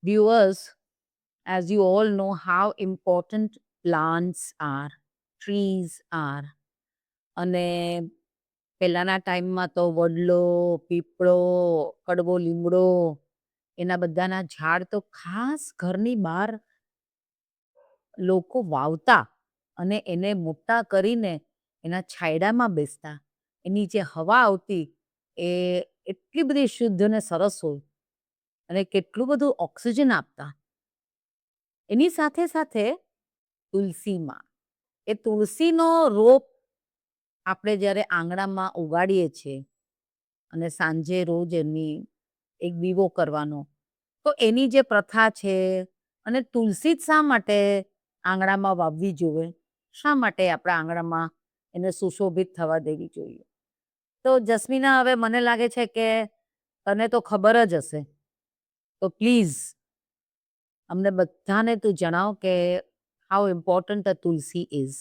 Viewers, as you all know, how important plants are, trees are. અને પહેલાના ટાઈમમાં તો વડલો, પીપળો, કડવો લીમડો એના બધાના ઝાડ તો ખાસ ઘરની બહાર લોકો વાવતા અને એને મોટા કરીને એના છાંયડામાં બેસતા. એની જે હવા આવતી એ એટલી બધી શુદ્ધ અને સરસ હોય અને કેટલું બધું ઓક્સિજન આપતા. એની સાથે સાથે તુલસીમાં એ તુલસીનો રોપ આપણે જ્યારે આંગણામાં ઉગાડીએ છીએ અને સાંજે રોજ એની એક દીવો કરવાનો, તો એની જે પ્રથા છે અને તુલસી જ શા માટે આંગણામાં વાવવી જોઈએ, શા માટે આપણા આંગણામાં એને સુશોભિત થવા દેવી જોઈએ? તો જસ્મીના, હવે મને લાગે છે કે તને તો ખબર જ હશે, તો પ્લીઝ અમને બધાને તું જણાવ કે how important a Tulsi is.